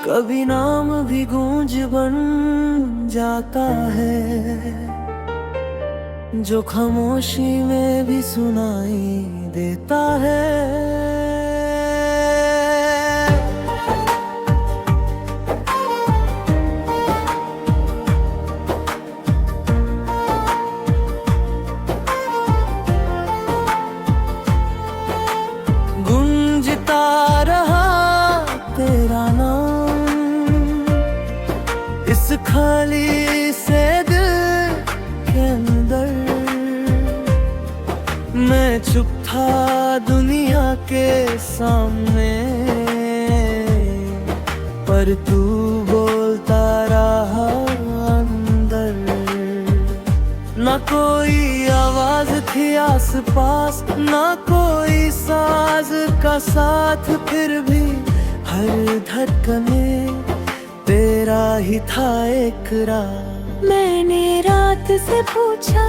कभी नाम भी गूंज बन जाता है, जो खामोशी में भी सुनाई देता है। गूंजता रहा तेरा नाम इस खाली से दिल के अंदर। मैं चुप था दुनिया के सामने, पर तू बोलता रहा अंदर। ना कोई आवाज थी आसपास, ना कोई साज का साथ, फिर भी हर धड़कने तेरा ही था इकरार। मैंने रात से पूछा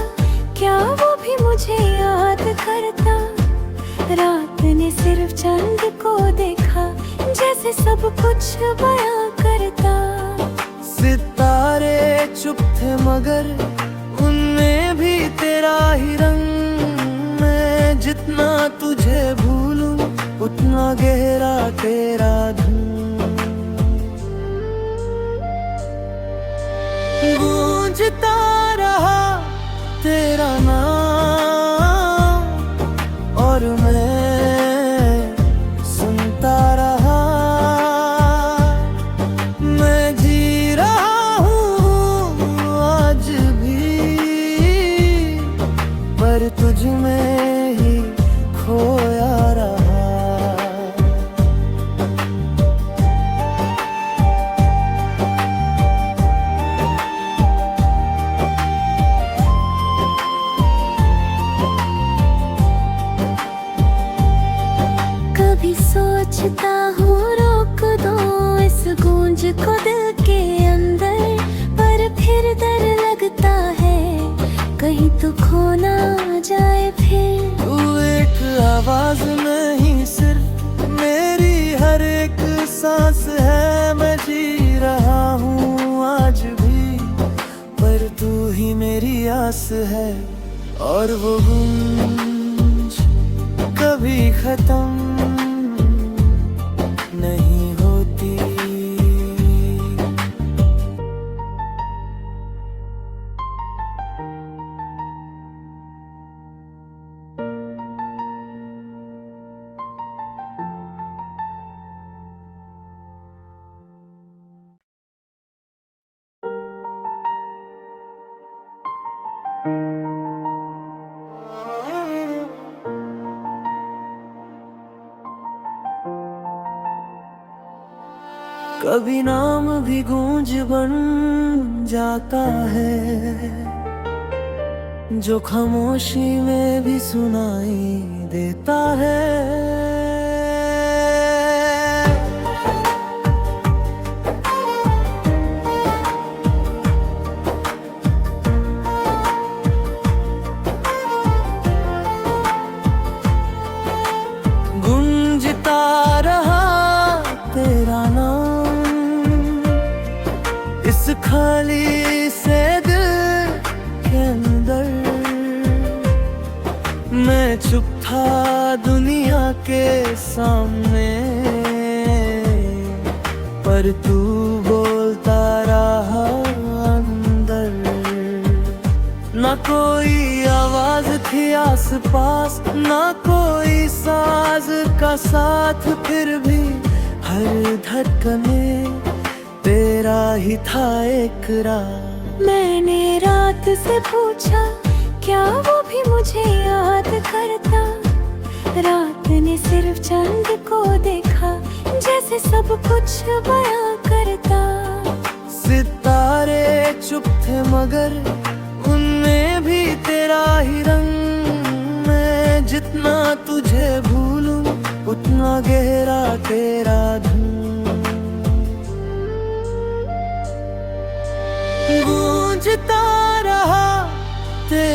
क्या वो भी मुझे याद करता। रात ने सिर्फ चांद को देखा, जैसे सब कुछ बयां करता। सितारे चुप थे मगर उनमें भी तेरा ही रंग। मैं जितना तुझे भूलूं उतना गहरा तेरा धुन। गूंजता रहा तेरा नाम और मैं सुनता रहा। मैं जी रहा हूँ आज भी, पर तुझ में ही खोया रहा। कभी सोचता हूँ रोक दो इस गूंज को दिल के अंदर, पर फिर डर लगता है कहीं तो खो ना जाए फिर। तू एक आवाज नहीं सिर्फ मेरी हर एक सांस है। मैं जी रहा हूँ आज भी, पर तू ही मेरी आस है। और वो गूंज कभी खत्म नहीं होती। कभी नाम भी गूंज बन जाता है, जो खामोशी में भी सुनाई देता है। गूंजता रहा तेरा नाम इस खाली से दिल के अंदर। मैं चुप था दुनिया के सामने, पर तू बोलता रहा अंदर। ना कोई आवाज थी आसपास, ना कोई साज का साथ, फिर भी हर धड़कने तेरा ही था इकरार। मैंने रात से पूछा क्या वो भी मुझे याद करता। रात ने सिर्फ चांद को देखा, जैसे सब कुछ बयां करता। सितारे चुप थे मगर उनमें भी तेरा ही रंग। मैं जितना तुझे भूलूं उतना गहरा तेरा धुन। गूंजता रहा तेरा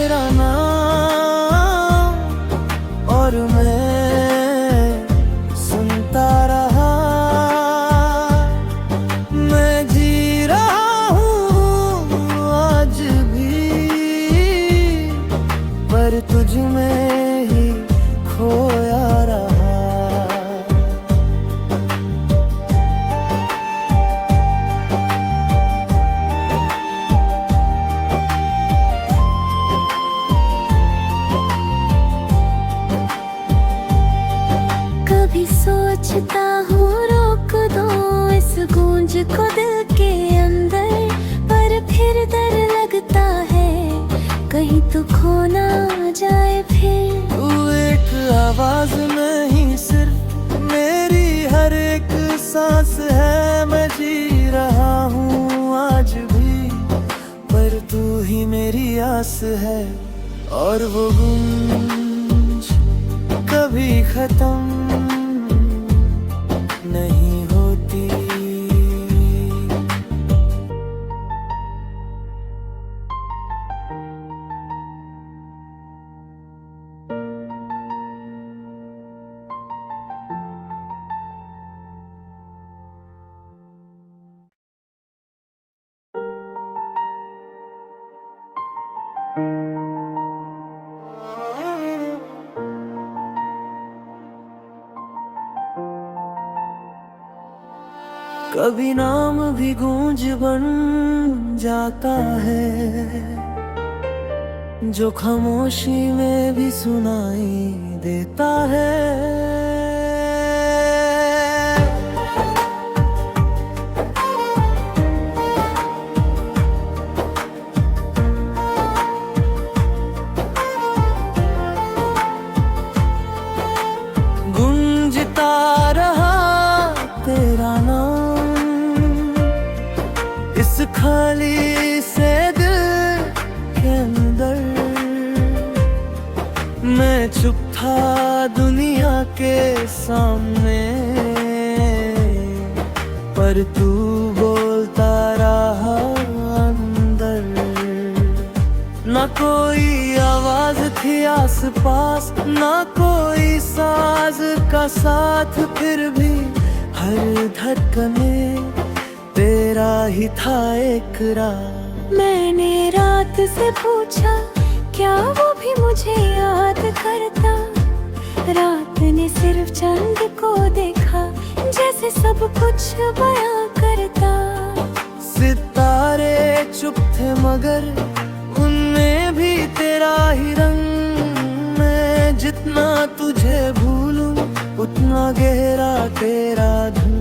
खो ना जाए फिर। तू एक आवाज नहीं, सिर्फ मेरी हर एक सांस है। मैं जी रहा हूँ आज भी, पर तू ही मेरी आस है। और वो गूंज कभी खत्म नहीं होती। कभी नाम भी गूंज बन जाता है, जो खामोशी में भी सुनाई देता है। गूंजता रहा तेरा नाम इस खाली से दिल के अंदर। मैं चुप था दुनिया के सामने, पर तू बोलता रहा अंदर। ना कोई आवाज थी आस पास, ना कोई साज का साथ, फिर भी हर धड़कने तेरा ही था इकरार। मैंने रात से पूछा क्या वो भी मुझे याद करता। रात ने सिर्फ चांद को देखा, जैसे सब कुछ बयां करता। सितारे चुप थे मगर उनमें भी तेरा ही रंग। मैं जितना तुझे भूलूं उतना गहरा तेरा धुन।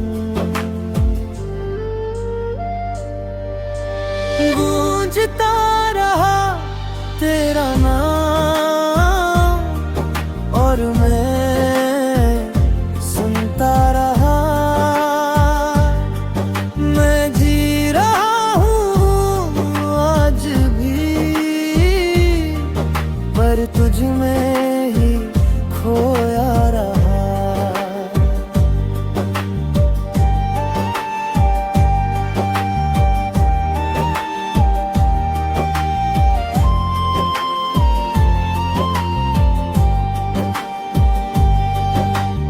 गूंजता रहा तेरा नाम और मैं सुनता रहा। मैं जी रहा हूँ आज भी, पर तुझ में ही खोया रहा।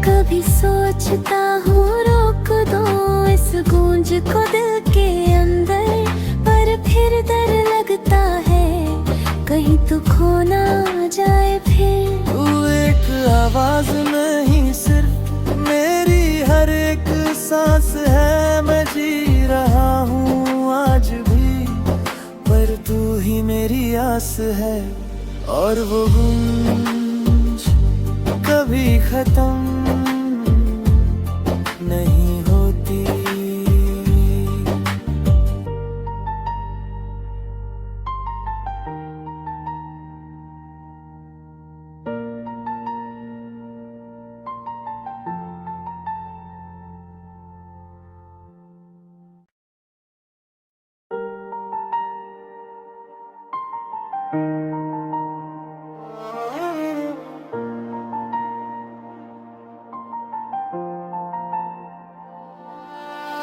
कभी सोचता हूँ रोक दो इस गूंज को दिल के अंदर, पर फिर डर लगता है कहीं तो खो ना जाए फिर। तू एक आवाज नहीं, सिर्फ मेरी हर एक सांस है। मैं जी रहा हूँ आज भी, पर तू ही मेरी आस है। और वो गूंज कभी खत्म नहीं होती।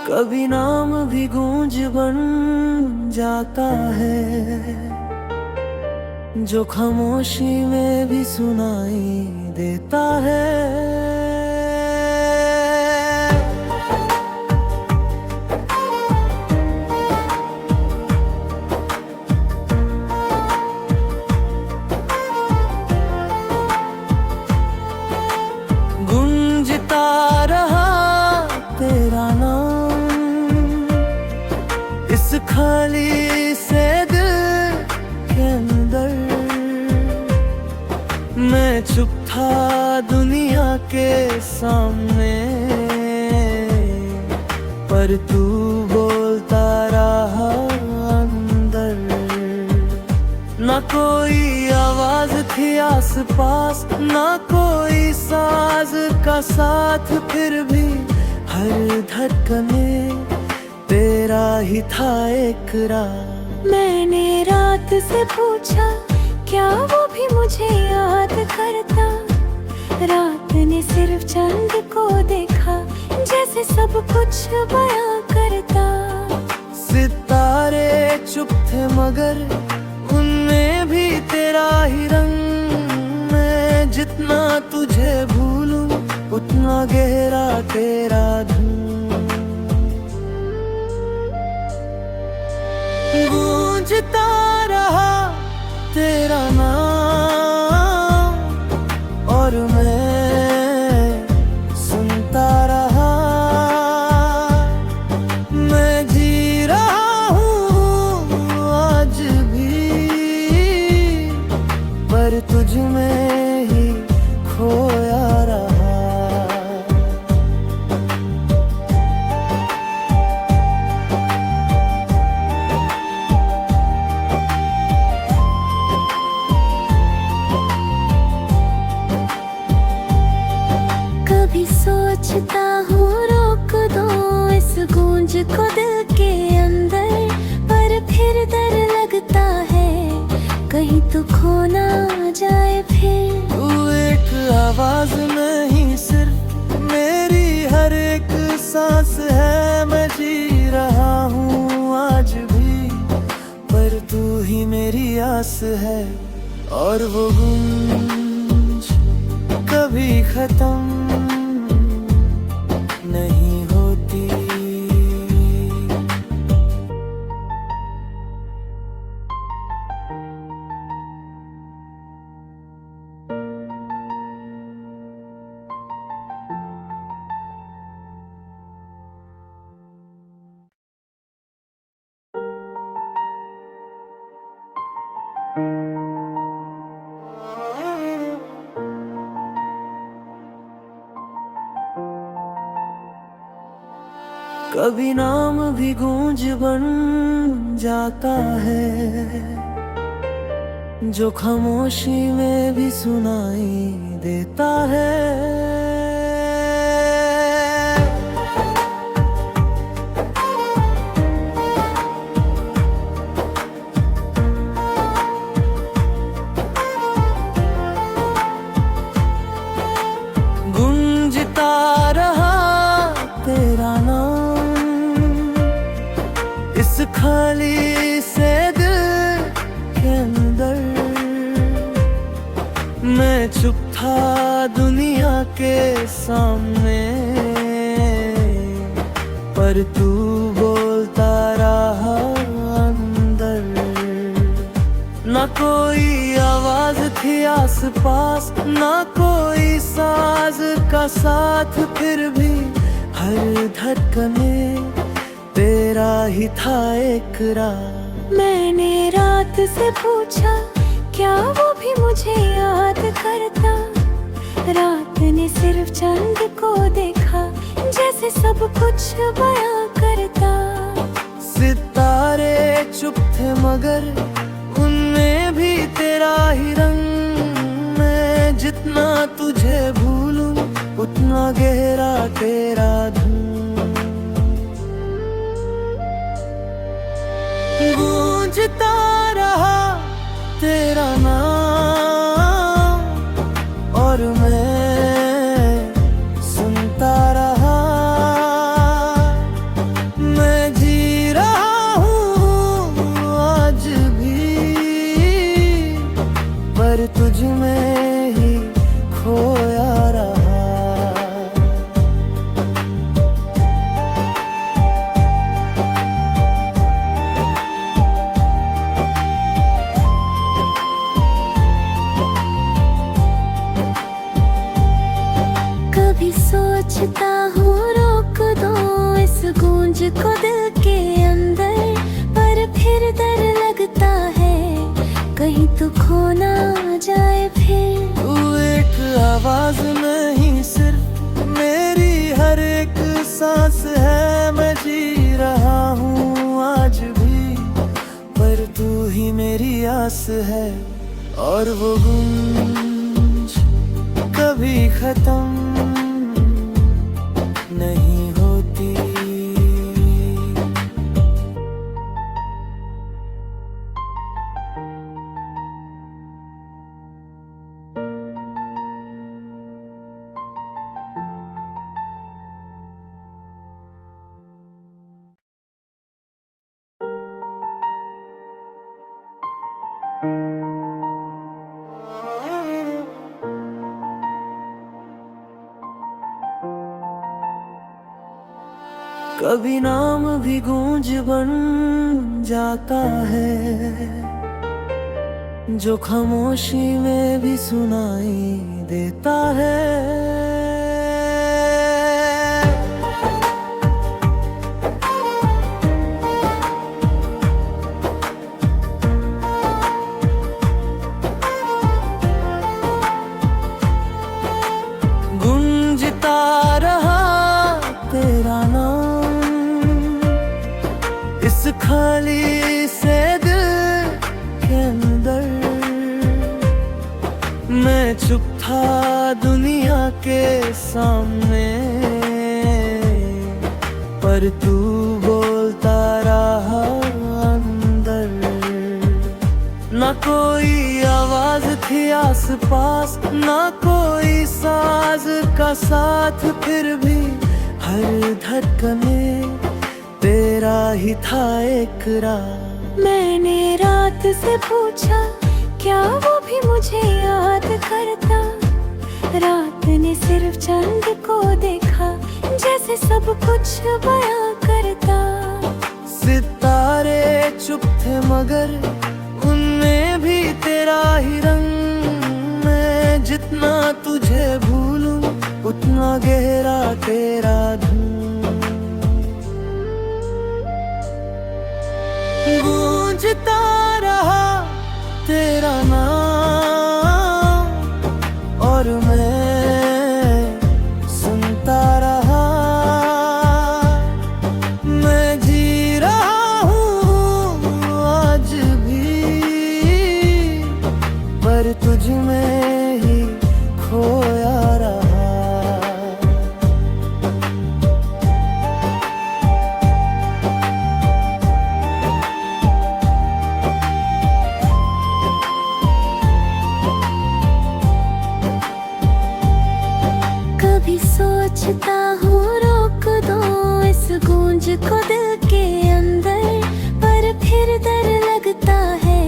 कभी नाम भी गूंज बन जाता है, जो खामोशी में भी सुनाई देता है। गूंजता रहा तेरा नाम इस खाली से दिल के अंदर। मैं चुप था दुनिया के सामने, पर तू बोलता रहा अंदर। ना कोई थी आस पास, ना कोई साज का साथ, फिर भी हर धड़कने तेरा ही था इकरार। मैंने रात से पूछा क्या वो भी मुझे याद करता, रात ने सिर्फ चांद को देखा जैसे सब कुछ बयां करता। सितारे चुप थे मगर उनमें भी तेरा ही रंग, मैं जितना तुझे भूलूं उतना गहरा तेरा धुन। गूंजता रहा तेरा नाम और मैं सुनता रहा, मैं जी रहा हूँ आज भी, पर तुझ में ही खोया रहा। कभी सोचता हूँ रोक दो इस गूंज को दिल के अंदर, पर फिर डर लगता है कहीं तो खो ना जाए फिर। तू एक आवाज नहीं सिर्फ मेरी हर एक सांस है, मैं जी रहा हूँ आज भी, पर तू ही मेरी आस है। और वो गूंज कभी खत्म नहीं होती। कभी नाम भी गूंज बन जाता है, जो खामोशी में भी सुनाई देता है। गूंजता रहा तेरा नाम इस खाली से दिल के अंदर, मैं चुप था दुनिया के सामने, पर तू बोलता रहा अंदर। ना कोई आवाज थी आस पास, ना कोई साज का साथ, फिर भी हर धड़कने तेरा ही था इकरार। मैंने रात से पूछा क्या वो भी मुझे याद करता, रात ने सिर्फ चांद को देखा जैसे सब कुछ बयां करता। सितारे चुप थे मगर उनमें भी तेरा ही रंग, मैं जितना तुझे भूलूं उतना गहरा तेरा धुन। गूंजता रहा तेरा नाम और मैं सुनता रहा, मैं जी रहा हूँ आज भी, पर तुझ में ही खोया रहा। कभी सोचता हूँ रोक दो इस गूंज को दिल के अंदर, पर फिर डर लगता है कहीं तो खो ना जाए फिर। तू एक आवाज नहीं सिर्फ मेरी हर एक सांस है, मैं जी रहा हूँ आज भी, पर तू ही मेरी आस है। और वो गूंज कभी खत्म नहीं होती। कभी नाम भी गूंज बन जाता है, जो खामोशी में भी सुनाई देता है। गूंजता रहा तेरा नाम इस खाली से दिल के अंदर। मैं चुप था दुनिया के सामने, पर तू बोलता रहा अंदर। ना कोई आवाज थी आस पास, ना कोई साज का साथ, फिर भी हर धड़कने तेरा ही था इकरार। मैंने रात से पूछा क्या वो भी मुझे याद करता। रात ने सिर्फ चांद को देखा, जैसे सब कुछ बयां करता। सितारे चुप थे मगर उनमें भी तेरा ही रंग। मैं जितना तुझे भूलूं उतना गहरा तेरा धुन। गूंजता रहा तेरा नाम और मैं सुनता रहा। मैं जी रहा हूँ आज भी, पर तुझ में ही खोया रहा। कभी सोचता हूँ रोक दो इस गूंज को दिल के अंदर, पर फिर डर लगता है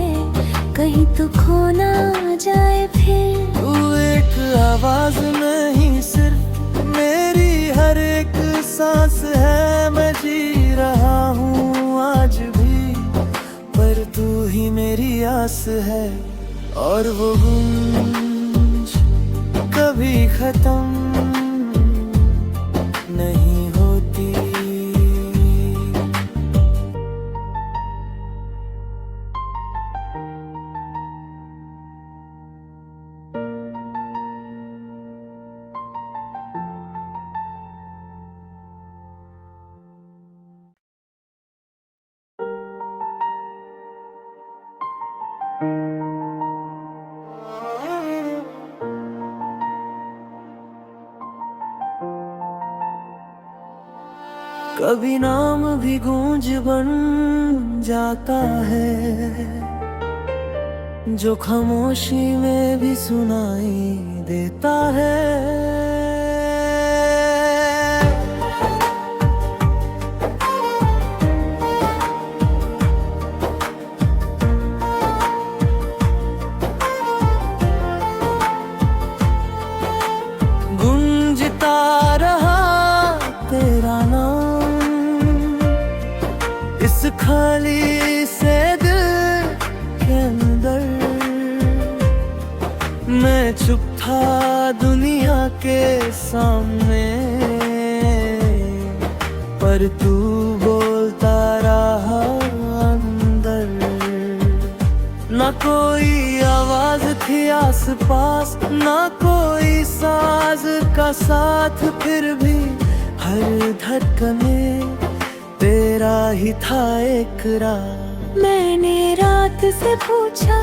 कहीं तो खो ना जाए फिर। तू एक आवाज नहीं सिर्फ मेरी हर एक सांस है। मैं जी रहा हूँ आज भी, पर तू ही मेरी आस है। और वो गूंज कभी खत्म नहीं होती। कभी नाम भी गूंज बन जाता है, जो खामोशी में भी सुनाई देता है। गूंजता रहा तेरा नाम इस खाली से दिल के अंदर। मैं चुप था दुनिया के सामने, पर तू बोलता रहा अंदर। ना कोई आवाज थी आस पास, ना कोई साज का साथ, फिर भी हर धड़कने तेरा ही था इकरार। मैंने रात से पूछा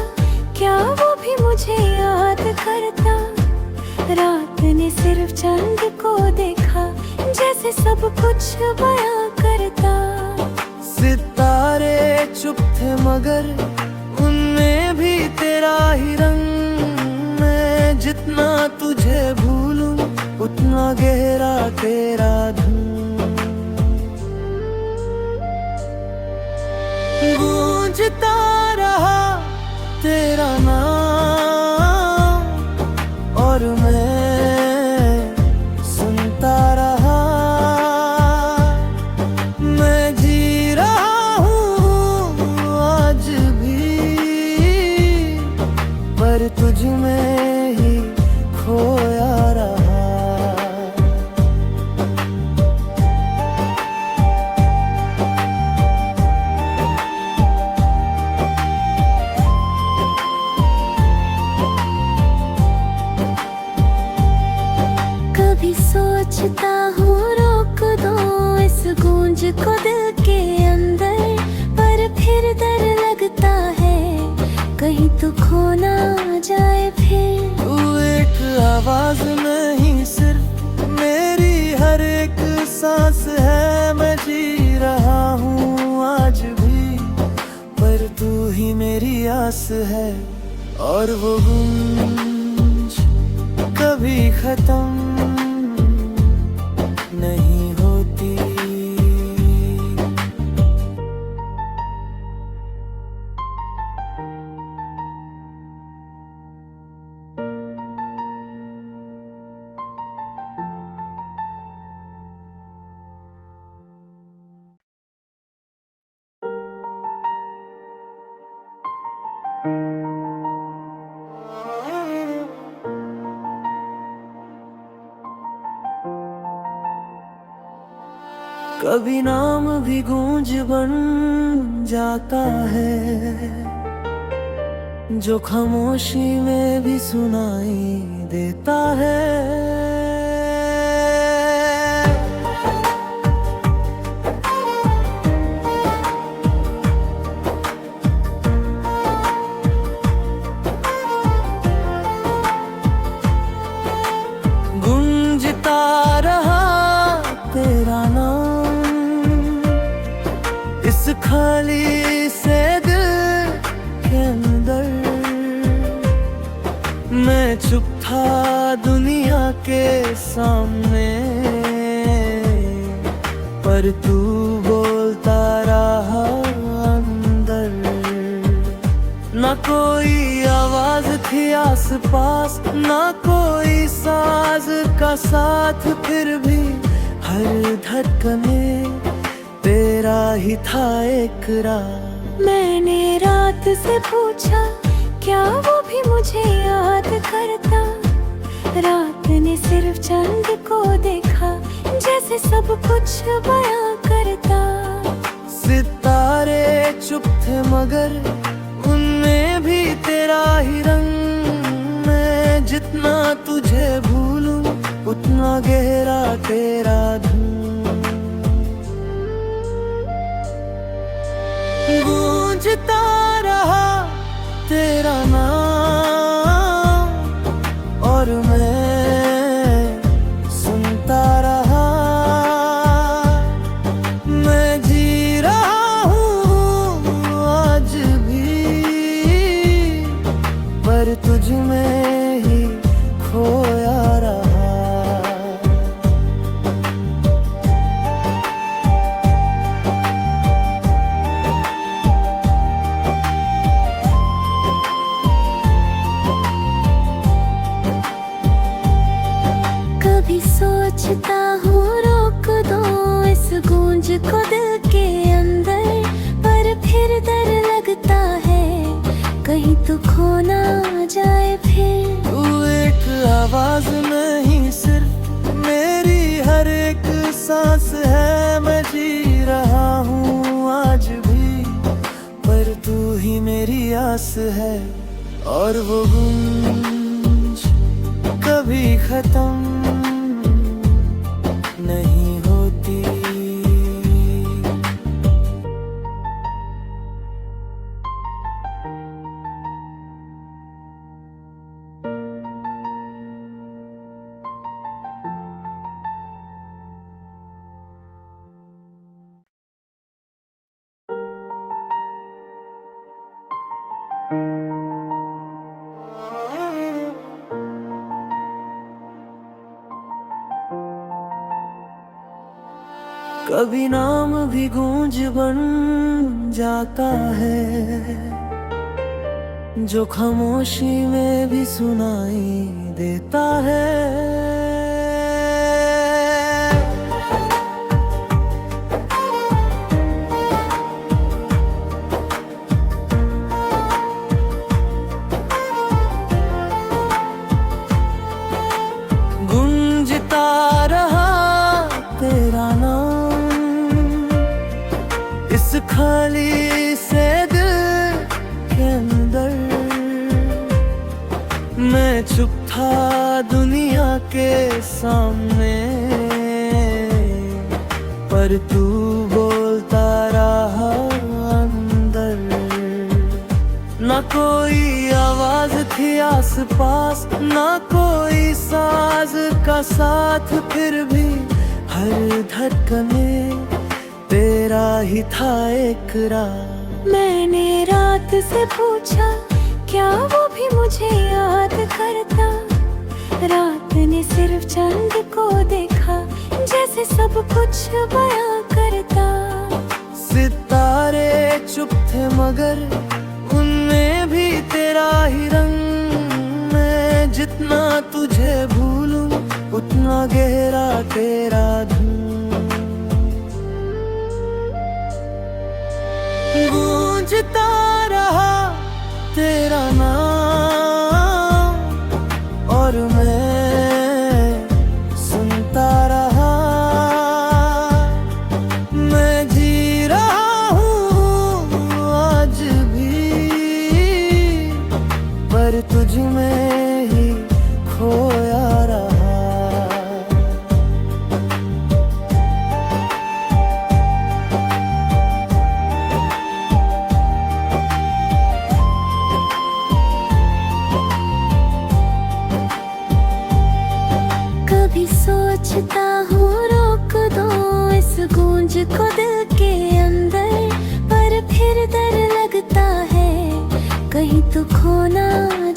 क्या वो भी मुझे याद करता? रात ने सिर्फ चांद को देखा, जैसे सब कुछ बयां करता। सितारे चुप थे मगर उनमें भी तेरा ही रंग। मैं जितना तुझे भूलूं उतना गहरा तेरा धुन। गूंजता रहा तेरा नाम और मैं सुनता रहा। मैं जी रहा हूँ आज भी, पर तुझ में ही खोया रहा। कभी सोचता हूँ रोक दो इस गूंज को दिल के अंदर, पर फिर डर लगता है कहीं तो खो ना जाए फिर। तू एक आवाज नहीं सिर्फ मेरी हर एक सांस है। मैं जी रहा हूँ आज भी, पर तू ही मेरी आस है। और वो गूंज कभी खत्म नहीं होती। कभी नाम भी गूंज बन जाता है, जो खामोशी में भी सुनाई देता है। गूंजता रहा तेरा नाम इस खाली से दिल के अंदर। मैं चुप था दुनिया के सामने, पर तू बोलता रहा अंदर। ना कोई आवाज थी आस पास, ना कोई साज का साथ, फिर भी हर धड़कन में तेरा ही था इकरार। मैंने रात से पूछा क्या वो भी मुझे याद करता? रात ने सिर्फ चांद को देखा, जैसे सब कुछ बयां करता। सितारे चुप थे मगर उनमें भी तेरा ही रंग। मैं जितना तुझे भूलूं उतना गहरा तेरा धुन। गूंजता रहा तेरा नाम और मैं सुनता रहा। मैं जी रहा हूँ आज भी, पर तुझ में ही खोया रहा। कभी सोचता हूँ रोक दो इस गूंज को दिल के अंदर, पर फिर डर लगता है कहीं तो खो ना जाए फिर। तू एक आवाज नहीं सिर्फ मेरी हर एक सांस है। मैं जी रहा हूँ आज भी, पर तू ही मेरी आस है। और वो गूंज कभी खत्म नहीं होती। कभी नाम भी गूंज बन जाता है, जो खामोशी में भी सुनाई देता है। गूंजता रहा तेरा नाम इस खाली से दिल के अंदर। मैं चुप था दुनिया के सामने, पर तू बोलता रहा अंदर। ना कोई आवाज थी आस पास, ना कोई साज का साथ, फिर भी हर धड़कन में तेरा ही था इकरार। मैंने रात से पूछा क्या वो भी मुझे याद करता। रात ने सिर्फ चांद को देखा, जैसे सब कुछ बयां करता। सितारे चुप थे मगर उनमें भी तेरा ही रंग। मैं जितना तुझे भूलूं उतना गहरा तेरा धुन। गूंजता रहा तेरा नाम और मैं सुनता रहा। मैं जी रहा हूँ आज भी, पर तुझ में ही खोया रहा। कभी सोचता हूँ रोक दो इस गूंज को दिल के अंदर, पर फिर डर लगता है कहीं तो खो ना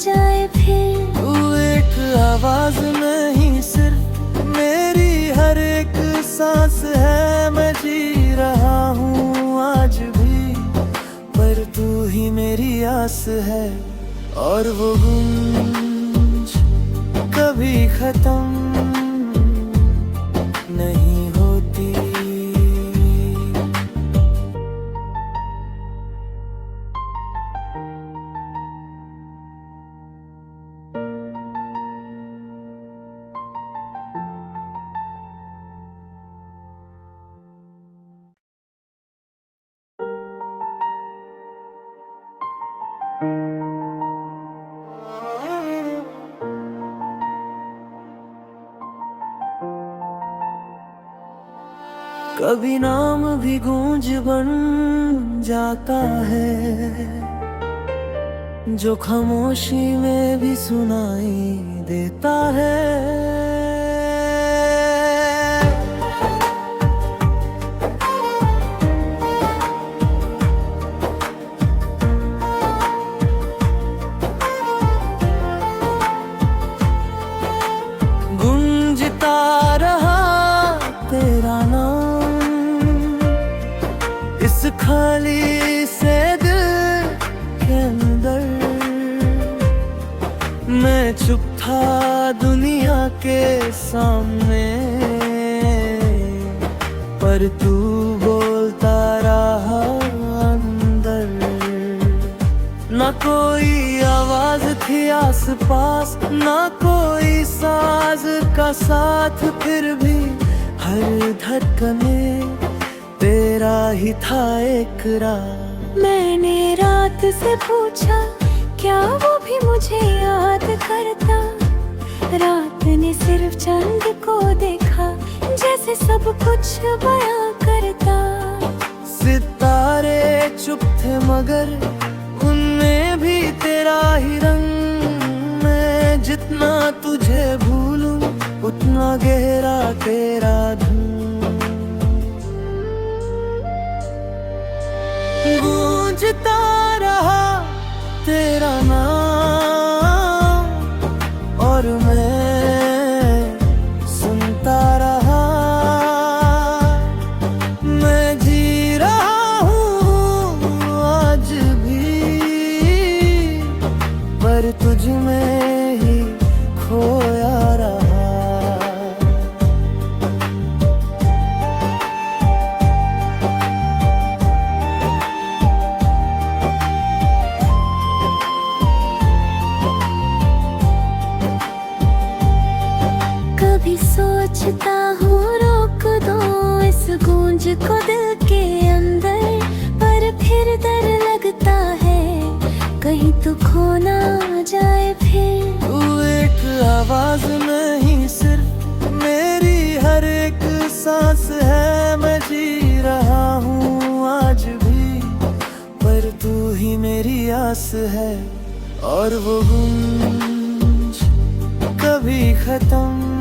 जाए फिर। तू एक आवाज नहीं सिर्फ मेरी हर एक सांस है। मैं जी रहा हूँ आज भी, पर तू ही मेरी आस है। और वो गूंज कभी खत्म नहीं होती। कभी नाम भी गूंज बन जाता है, जो खामोशी में भी सुनाई देता है। गूंजता रहा तेरा नाम इस खाली से दिल के अंदर। मैं चुप था दुनिया के सामने, पर तू बोलता रहा अंदर। ना कोई आवाज थी आस पास, ना कोई साज का साथ, फिर भी हर धड़कन में तेरा ही था इकरार। मैंने रात से पूछा क्या वो भी मुझे याद करता। रात ने सिर्फ चांद को देखा, जैसे सब कुछ बयां करता। सितारे चुप थे मगर उनमें भी तेरा ही रंग। मैं जितना तुझे भूलूं उतना गहरा तेरा धुन। गूंजता रहा तेरा को दिल के अंदर, पर फिर डर लगता है कहीं तो खो ना जाए फिर। तू एक आवाज नहीं सिर्फ मेरी हर एक सांस है, मैं जी रहा हूँ आज भी, पर तू ही मेरी आस है। और वो गूंज कभी खत्म